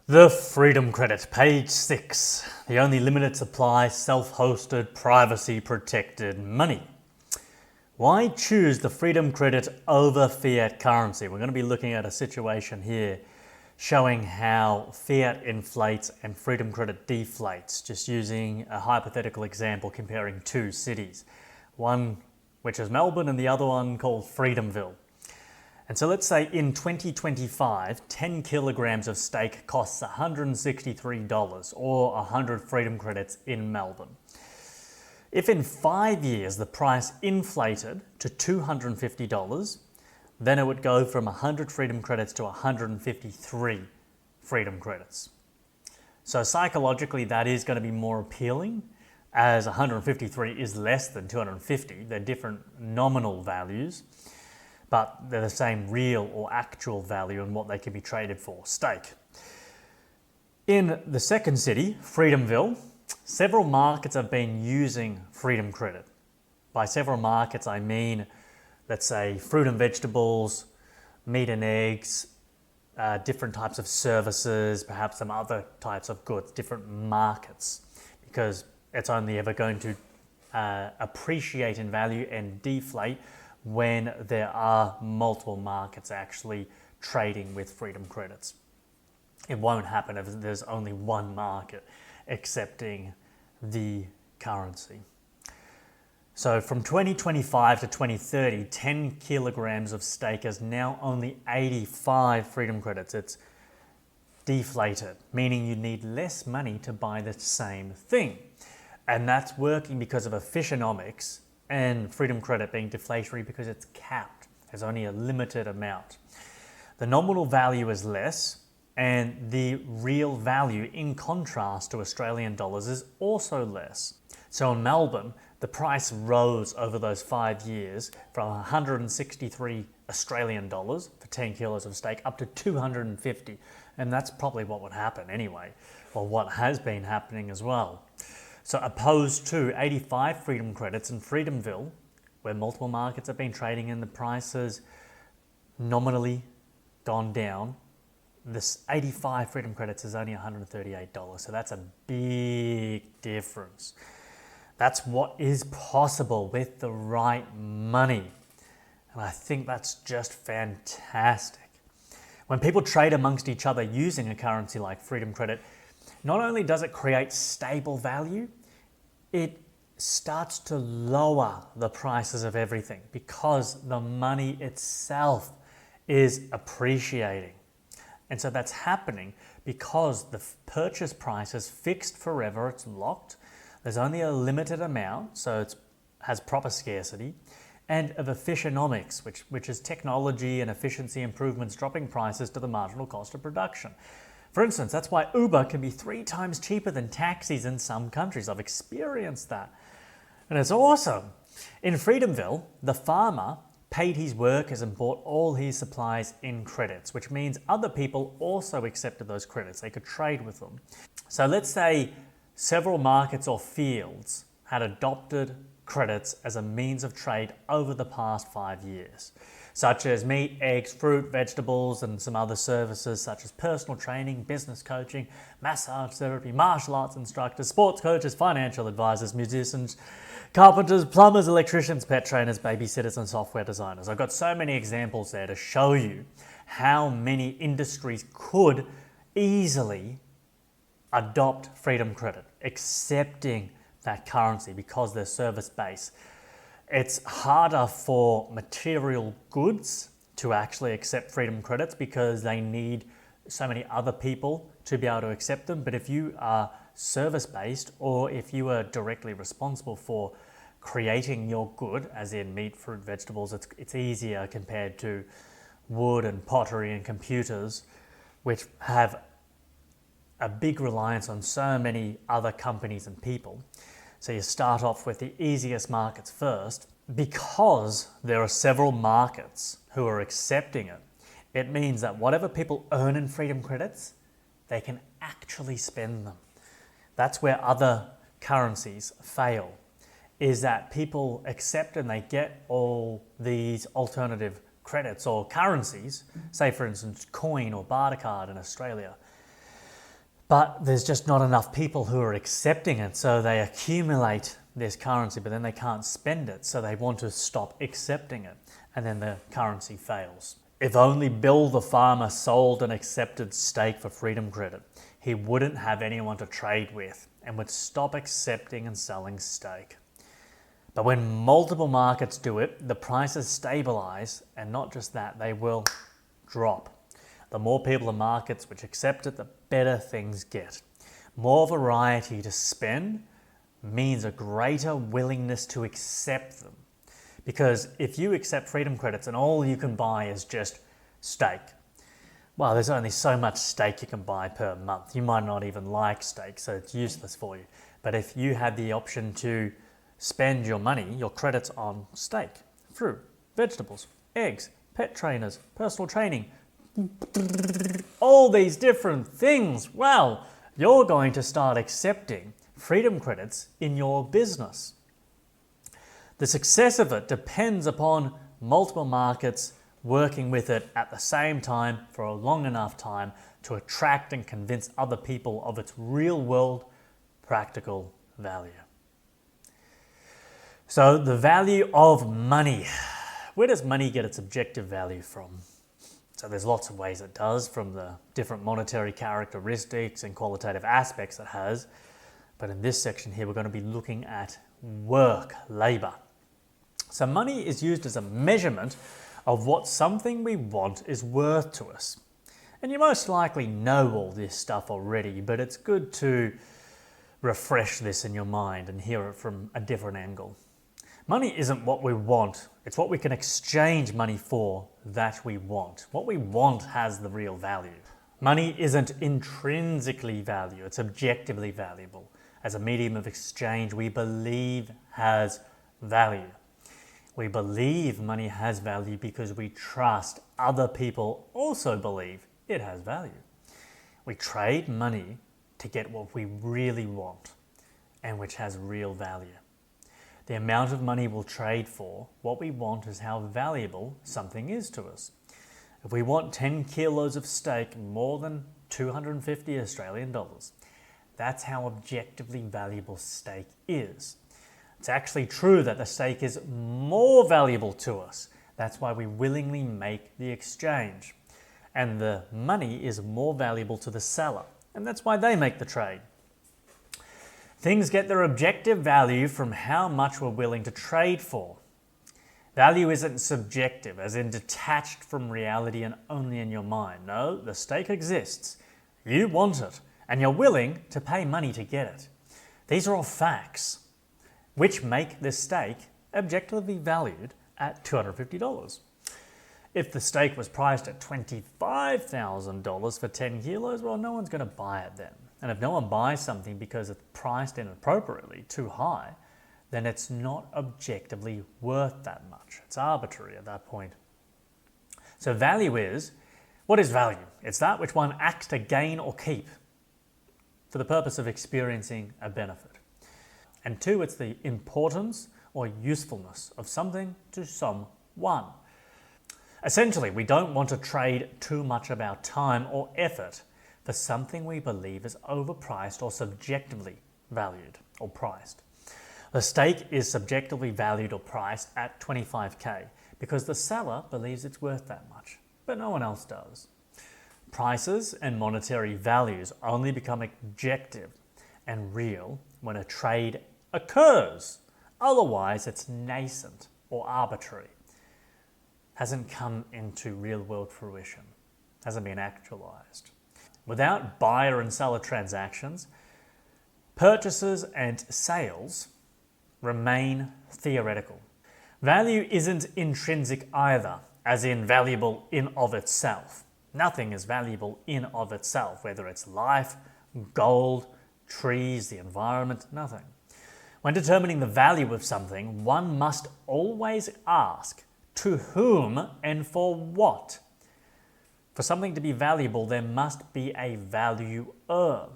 The Freedom Credit, page 6. The only limited supply, self-hosted, privacy-protected money. Why choose the Freedom Credit over fiat currency? We're going to be looking at a situation here showing how fiat inflates and Freedom Credit deflates, just using a hypothetical example comparing two cities. One which is Melbourne and the other one called Freedomville. And so let's say in 2025, 10 kilograms of steak costs $163 or 100 Freedom Credits in Melbourne. If in 5 years the price inflated to $250, then it would go from 100 Freedom Credits to 153 Freedom Credits. So psychologically that is going to be more appealing, as 153 is less than 250. They're different nominal values, but they're the same real or actual value and what they can be traded for, steak. In the second city, Freedomville, several markets have been using Freedom Credit. By several markets, I mean, let's say, fruit and vegetables, meat and eggs, different types of services, perhaps some other types of goods, different markets, because it's only ever going to appreciate in value and deflate when there are multiple markets actually trading with Freedom Credits. It won't happen if there's only one market accepting the currency. So from 2025 to 2030, 10 kilograms of steak is now only 85 Freedom Credits. It's deflated, meaning you need less money to buy the same thing. And that's working because of efficientomics and Freedom Credit being deflationary because it's capped. There's only a limited amount. The nominal value is less, and the real value, in contrast to Australian dollars, is also less. So in Melbourne, the price rose over those 5 years from 163 Australian dollars for 10 kilos of steak up to 250. And that's probably what would happen anyway, or what has been happening as well. So opposed to 85 Freedom Credits in Freedomville, where multiple markets have been trading and the prices nominally gone down, this 85 Freedom Credits is only $138. So that's a big difference. That's what is possible with the right money. And I think that's just fantastic. When people trade amongst each other using a currency like Freedom Credit, not only does it create stable value, it starts to lower the prices of everything because the money itself is appreciating. And so that's happening because the purchase price is fixed forever, it's locked. There's only a limited amount, so it has proper scarcity, and of efficientomics, which is technology and efficiency improvements dropping prices to the marginal cost of production. For instance, that's why Uber can be 3 times cheaper than taxis in some countries. I've experienced that. And it's awesome. In Freedomville, the farmer paid his workers and bought all his supplies in credits, which means other people also accepted those credits. They could trade with them. So let's say several markets or fields had adopted credits as a means of trade over the past 5 years, such as meat, eggs, fruit, vegetables, and some other services such as personal training, business coaching, massage therapy, martial arts instructors, sports coaches, financial advisors, musicians, carpenters, plumbers, electricians, pet trainers, babysitters, and software designers. I've got so many examples there to show you how many industries could easily adopt Freedom Credit, accepting that currency because they're service-based. It's harder for material goods to actually accept Freedom Credits because they need so many other people to be able to accept them. But if you are service-based, or if you are directly responsible for creating your good, as in meat, fruit, vegetables, it's easier compared to wood and pottery and computers, which have a big reliance on so many other companies and people. So you start off with the easiest markets first. Because there are several markets who are accepting it, it means that whatever people earn in Freedom Credits, they can actually spend them. That's where other currencies fail, is that people accept and they get all these alternative credits or currencies, say for instance coin or barter card in Australia, But there's just not enough people who are accepting it, so they accumulate this currency, but then they can't spend it, so they want to stop accepting it, and then the currency fails. If only Bill the farmer sold an accepted stake for freedom credit, he wouldn't have anyone to trade with and would stop accepting and selling stake. But when multiple markets do it, the prices stabilize, and not just that, they will drop. The more people in markets which accept it, the better things get. More variety to spend means a greater willingness to accept them. Because if you accept freedom credits and all you can buy is just stake, well, there's only so much stake you can buy per month. You might not even like stake, so it's useless for you. But if you have the option to spend your money, your credits on steak, fruit, vegetables, eggs, pet trainers, personal training, all these different things, well, you're going to start accepting freedom credits in your business. The success of it depends upon multiple markets working with it at the same time for a long enough time to attract and convince other people of its real world practical value. So the value of money. Where does money get its objective value from? So there's lots of ways it does, from the different monetary characteristics and qualitative aspects it has. But in this section here, we're going to be looking at work, labor. So money is used as a measurement of what something we want is worth to us. And you most likely know all this stuff already, but it's good to refresh this in your mind and hear it from a different angle. Money isn't what we want, it's what we can exchange money for that we want. What we want has the real value. Money isn't intrinsically valuable, it's objectively valuable. As a medium of exchange, we believe has value. We believe money has value because we trust other people also believe it has value. We trade money to get what we really want and which has real value. The amount of money we'll trade for what we want is how valuable something is to us. If we want 10 kilos of steak more than 250 Australian dollars, that's how objectively valuable steak is. It's actually true that the steak is more valuable to us. That's why we willingly make the exchange. And the money is more valuable to the seller, and that's why they make the trade. Things get their objective value from how much we're willing to trade for. Value isn't subjective, as in detached from reality and only in your mind. No, the steak exists. You want it, and you're willing to pay money to get it. These are all facts, which make the steak objectively valued at $250. If the steak was priced at $25,000 for 10 kilos, well, no one's going to buy it then. And if no one buys something because it's priced inappropriately, too high, then it's not objectively worth that much. It's arbitrary at that point. So value is, what is value? It's that which one acts to gain or keep for the purpose of experiencing a benefit. And two, it's the importance or usefulness of something to someone. Essentially, we don't want to trade too much of our time or effort for something we believe is overpriced or subjectively valued or priced. The steak is subjectively valued or priced at $25K because the seller believes it's worth that much, but no one else does. Prices and monetary values only become objective and real when a trade occurs. Otherwise, it's nascent or arbitrary. Hasn't come into real-world fruition, hasn't been actualized. Without buyer and seller transactions, purchases and sales remain theoretical. Value isn't intrinsic either, as in valuable in of itself. Nothing is valuable in of itself, whether it's life, gold, trees, the environment, nothing. When determining the value of something, one must always ask, to whom and for what? For something to be valuable, there must be a valuer.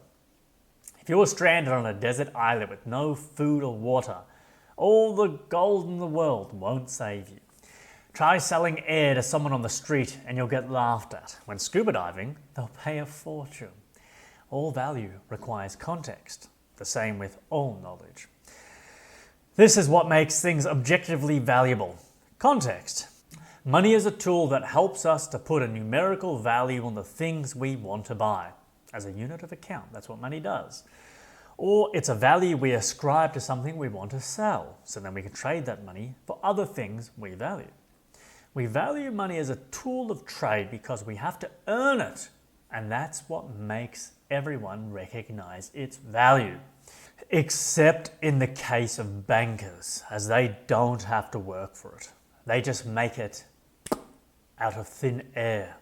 If you were stranded on a desert island with no food or water, all the gold in the world won't save you. Try selling air to someone on the street and you'll get laughed at. When scuba diving, they'll pay a fortune. All value requires context. The same with all knowledge. This is what makes things objectively valuable. Context. Money is a tool that helps us to put a numerical value on the things we want to buy. As a unit of account, that's what money does. Or it's a value we ascribe to something we want to sell, so then we can trade that money for other things we value. We value money as a tool of trade because we have to earn it, and that's what makes everyone recognize its value. Except in the case of bankers, as they don't have to work for it. They just make it out of thin air.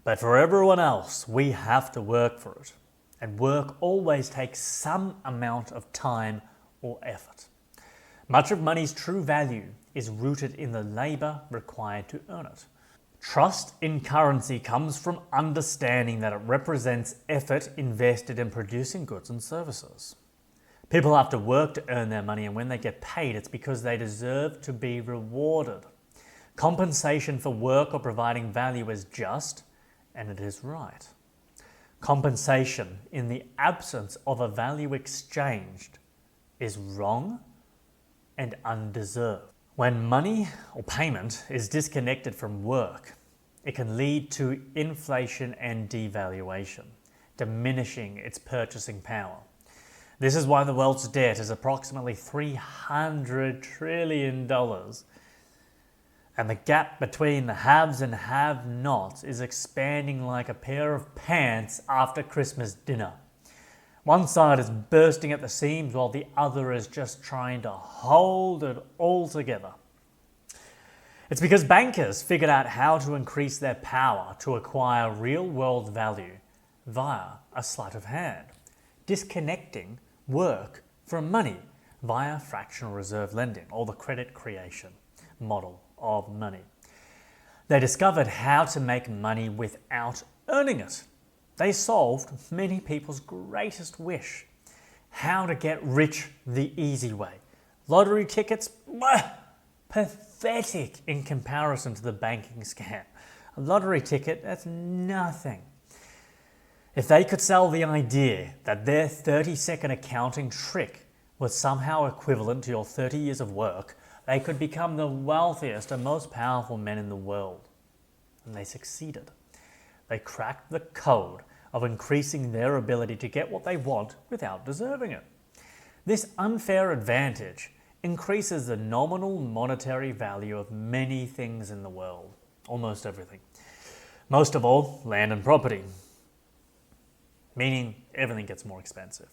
But for everyone else, we have to work for it. And work always takes some amount of time or effort. Much of money's true value is rooted in the labour required to earn it. Trust in currency comes from understanding that it represents effort invested in producing goods and services. People have to work to earn their money, and when they get paid, it's because they deserve to be rewarded. Compensation for work or providing value is just, and it is right. Compensation in the absence of a value exchanged is wrong and undeserved. When money or payment is disconnected from work, it can lead to inflation and devaluation, diminishing its purchasing power. This is why the world's debt is approximately $300 trillion, and the gap between the haves and have-nots is expanding like a pair of pants after Christmas dinner. One side is bursting at the seams while the other is just trying to hold it all together. It's because bankers figured out how to increase their power to acquire real-world value via a sleight of hand, disconnecting work from money via fractional reserve lending, or the credit creation model of money. They discovered how to make money without earning it. They solved many people's greatest wish: how to get rich the easy way. Lottery tickets? Pathetic in comparison to the banking scam. A lottery ticket, that's nothing. If they could sell the idea that their 30-second accounting trick was somehow equivalent to your 30 years of work, they could become the wealthiest and most powerful men in the world. And they succeeded. They cracked the code of increasing their ability to get what they want without deserving it. This unfair advantage increases the nominal monetary value of many things in the world, almost everything. Most of all, land and property, meaning everything gets more expensive.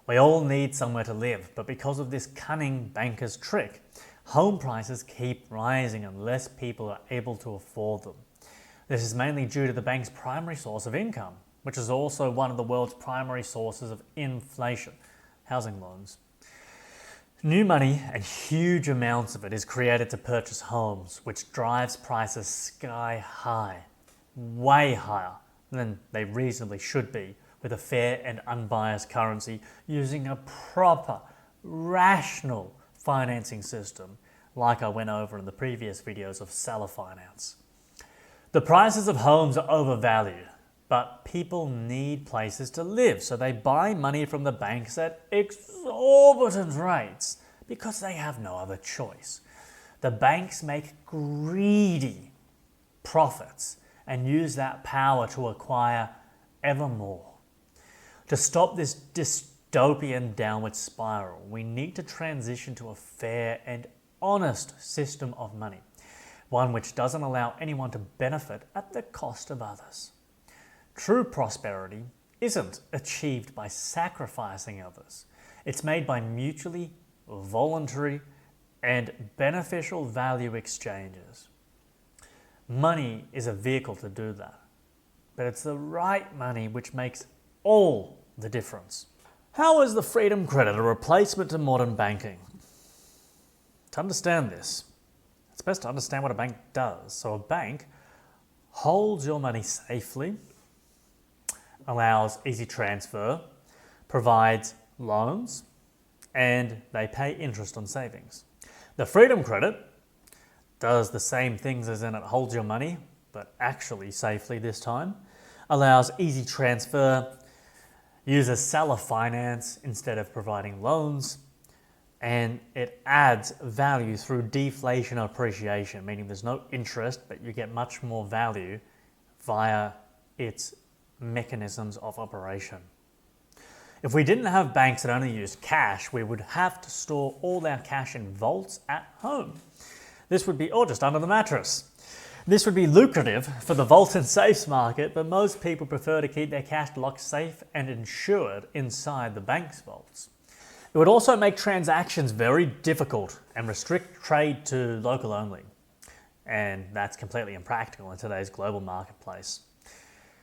We all need somewhere to live, but because of this cunning banker's trick, home prices keep rising and less people are able to afford them. This is mainly due to the bank's primary source of income, which is also one of the world's primary sources of inflation: housing loans. New money, and huge amounts of it, is created to purchase homes, which drives prices sky high, way higher than they reasonably should be, with a fair and unbiased currency using a proper, rational financing system, like I went over in the previous videos of seller finance. The prices of homes are overvalued, but people need places to live, so they buy money from the banks at exorbitant rates because they have no other choice. The banks make greedy profits and use that power to acquire ever more. To stop this dystopian downward spiral, we need to transition to a fair and honest system of money, one which doesn't allow anyone to benefit at the cost of others. True prosperity isn't achieved by sacrificing others. It's made by mutually voluntary and beneficial value exchanges. Money is a vehicle to do that, but it's the right money which makes all the difference. How is the freedom credit a replacement to modern banking? To understand this, it's best to understand what a bank does. So a bank holds your money safely, allows easy transfer, provides loans, and they pay interest on savings. The freedom credit does the same things as in it holds your money, but actually safely this time, allows easy transfer, uses seller finance instead of providing loans, and it adds value through deflation or appreciation, meaning there's no interest, but you get much more value via its mechanisms of operation. If we didn't have banks that only used cash, we would have to store all our cash in vaults at home. This would be, or just under the mattress. This would be lucrative for the vault and safes market, but most people prefer to keep their cash locked safe and insured inside the bank's vaults. It would also make transactions very difficult and restrict trade to local only. And that's completely impractical in today's global marketplace.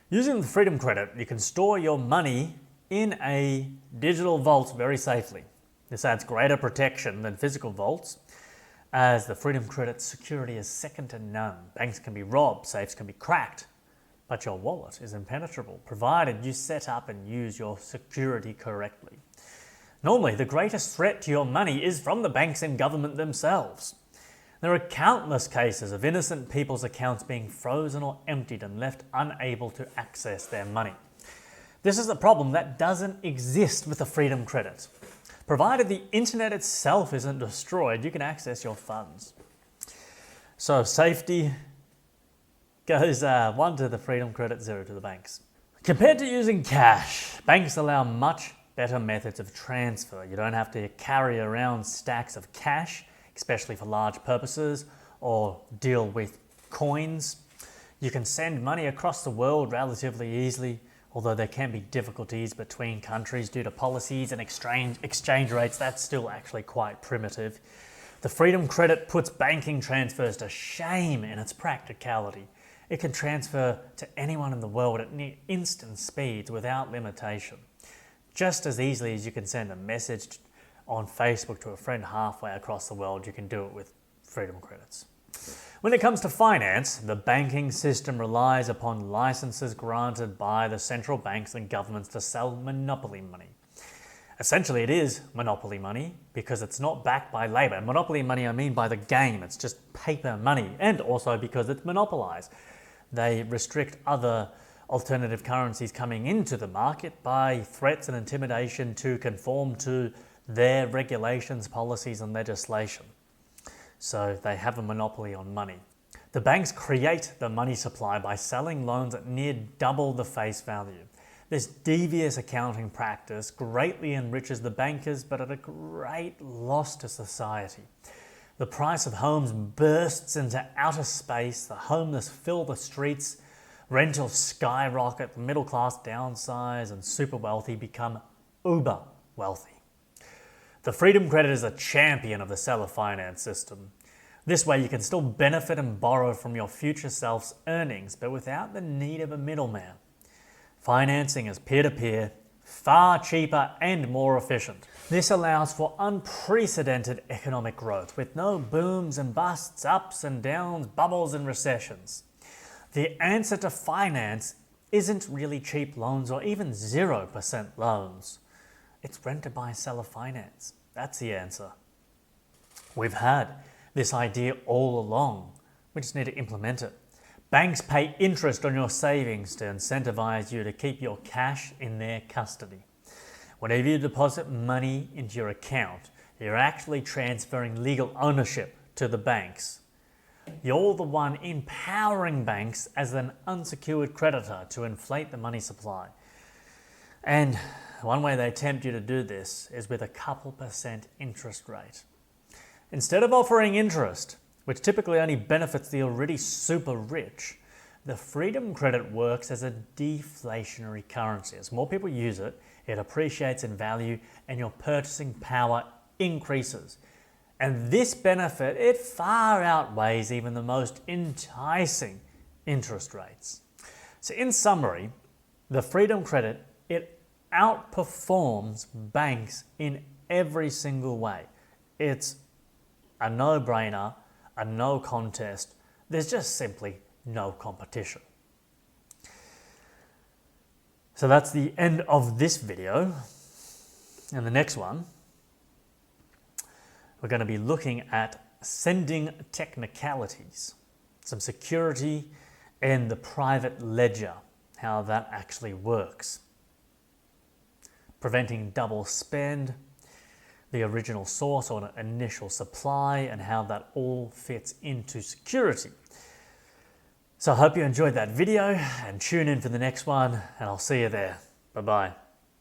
Using the Freedom Credit, you can store your money in a digital vault very safely. This adds greater protection than physical vaults, as the Freedom Credit security is second to none. Banks can be robbed, safes can be cracked, but your wallet is impenetrable, provided you set up and use your security correctly. Normally, the greatest threat to your money is from the banks and government themselves. There are countless cases of innocent people's accounts being frozen or emptied and left unable to access their money. This is a problem that doesn't exist with the Freedom Credit. Provided the internet itself isn't destroyed, you can access your funds. So safety goes 1 to the Freedom Credit, 0 to the banks. Compared to using cash, banks allow much better methods of transfer. You don't have to carry around stacks of cash, especially for large purposes, or deal with coins. You can send money across the world relatively easily, although there can be difficulties between countries due to policies and exchange rates. That's still actually quite primitive. The Freedom Credit puts banking transfers to shame in its practicality. It can transfer to anyone in the world at near instant speeds without limitation. Just as easily as you can send a message on Facebook to a friend halfway across the world, you can do it with Freedom Credits. When it comes to finance, the banking system relies upon licenses granted by the central banks and governments to sell monopoly money. Essentially, it is monopoly money because it's not backed by labour. Monopoly money, I mean by the game. It's just paper money, and also because it's monopolised. They restrict other alternative currencies coming into the market by threats and intimidation to conform to their regulations, policies, and legislation. So they have a monopoly on money. The banks create the money supply by selling loans at near double the face value. This devious accounting practice greatly enriches the bankers, but at a great loss to society. The price of homes bursts into outer space, the homeless fill the streets, rentals skyrocket, the middle class downsize, and super wealthy become uber wealthy. The Freedom Credit is a champion of the seller finance system. This way you can still benefit and borrow from your future self's earnings, but without the need of a middleman. Financing is peer-to-peer, far cheaper and more efficient. This allows for unprecedented economic growth with no booms and busts, ups and downs, bubbles and recessions. The answer to finance isn't really cheap loans or even 0% loans. It's rent-to-buy seller finance. That's the answer. We've had this idea all along. We just need to implement it. Banks pay interest on your savings to incentivize you to keep your cash in their custody. Whenever you deposit money into your account, you're actually transferring legal ownership to the banks. You're the one empowering banks as an unsecured creditor to inflate the money supply. And one way they tempt you to do this is with a couple % interest rate. Instead of offering interest, which typically only benefits the already super rich, the Freedom Credit works as a deflationary currency. As more people use it, it appreciates in value and your purchasing power increases. And this benefit, it far outweighs even the most enticing interest rates. So in summary, the Freedom Credit, it outperforms banks in every single way. It's a no-brainer, a no contest. There's just simply no competition. So that's the end of this video. In the next one, we're going to be looking at sending technicalities, some security in the private ledger, how that actually works. Preventing double spend, the original source or initial supply, and how that all fits into security. So I hope you enjoyed that video, and tune in for the next one, and I'll see you there. Bye-bye.